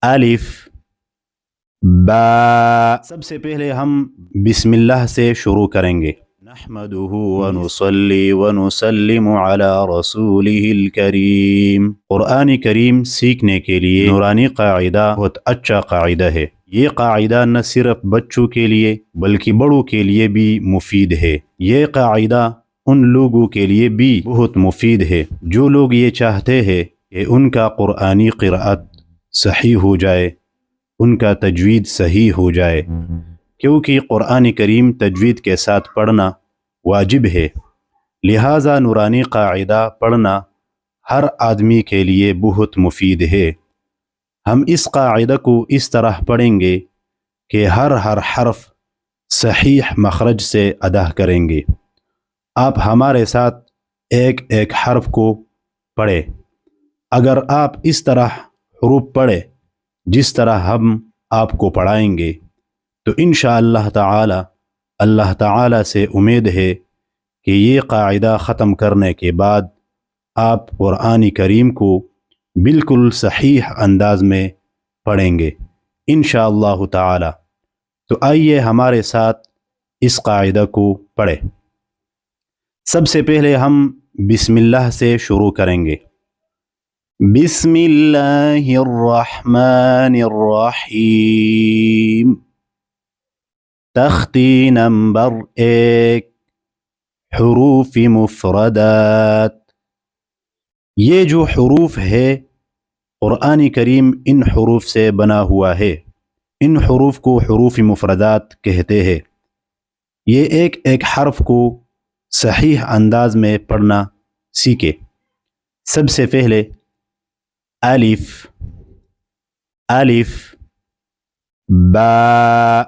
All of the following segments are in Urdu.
الف با. سب سے پہلے ہم بسم اللہ سے شروع کریں گے. نحمده ونصلي ونسلم على رسوله الكریم. قرآن کریم سیکھنے کے لیے نورانی قاعدہ بہت اچھا قاعدہ ہے. یہ قاعدہ نہ صرف بچوں کے لیے بلکہ بڑوں کے لیے بھی مفید ہے. یہ قاعدہ ان لوگوں کے لیے بھی بہت مفید ہے جو لوگ یہ چاہتے ہیں کہ ان کا قرآنی قرأت صحیح ہو جائے، ان کا تجوید صحیح ہو جائے، کیونکہ قرآن کریم تجوید کے ساتھ پڑھنا واجب ہے. لہٰذا نورانی قاعدہ پڑھنا ہر آدمی کے لیے بہت مفید ہے. ہم اس قاعدہ کو اس طرح پڑھیں گے کہ ہر حرف صحیح مخرج سے ادا کریں گے. آپ ہمارے ساتھ ایک ایک حرف کو پڑھیں. اگر آپ اس طرح حروف پڑھیں جس طرح ہم آپ کو پڑھائیں گے تو انشاءاللہ تعالی اللہ تعالی سے امید ہے کہ یہ قاعدہ ختم کرنے کے بعد آپ قرآن کریم کو بالکل صحیح انداز میں پڑھیں گے انشاءاللہ تعالی. تو آئیے ہمارے ساتھ اس قاعدہ کو پڑھیں. سب سے پہلے ہم بسم اللہ سے شروع کریں گے. بسم اللہ الرحمن الرحیم. تختی نمبر 1 حروف مفردات. یہ جو حروف ہے قرآن کریم ان حروف سے بنا ہوا ہے. ان حروف کو حروف مفردات کہتے ہیں. یہ ایک ایک حرف کو صحیح انداز میں پڑھنا سیکھے. سب سے پہلے الف الف با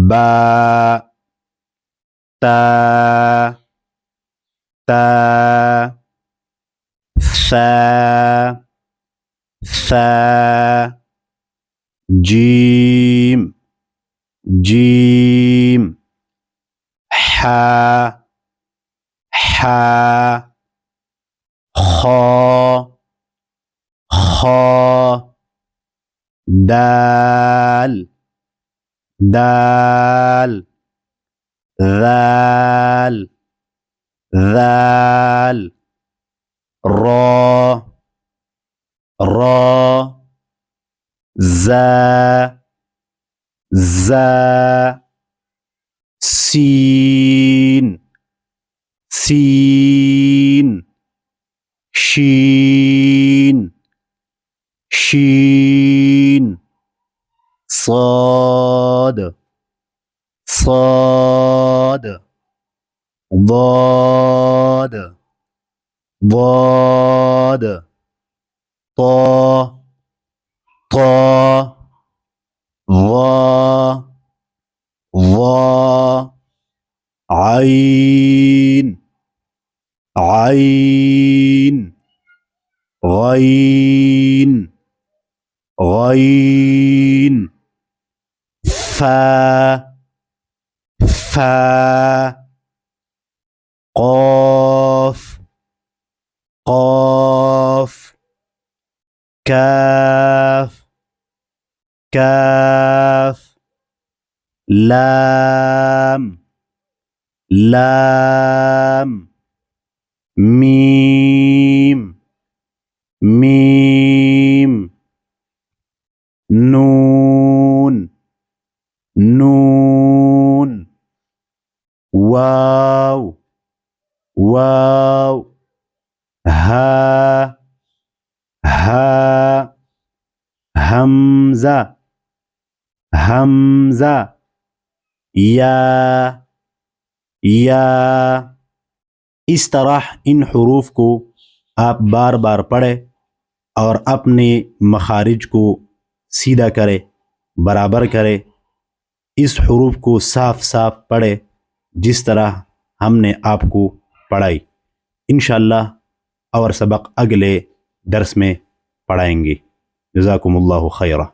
با تا تا ثا ثا جیم جیم حا حا خا خا دال دال ذال ذال را را زا زا سین سین شین شین صاد صاد ضاد ضاد طا طا ظا ظا عين عين غين غين فا فا قاف قاف كاف كاف لام لام ميم ميم نون نون واو واو ها ها حمزہ حمزہ یا یا. اس طرح ان حروف کو آپ بار بار پڑھیں اور اپنے مخارج کو سیدھا کرے، برابر کرے. اس حروف کو صاف صاف پڑھے جس طرح ہم نے آپ کو پڑھائی. انشاءاللہ اور سبق اگلے درس میں پڑھائیں گے. جزاکم اللہ خیرہ.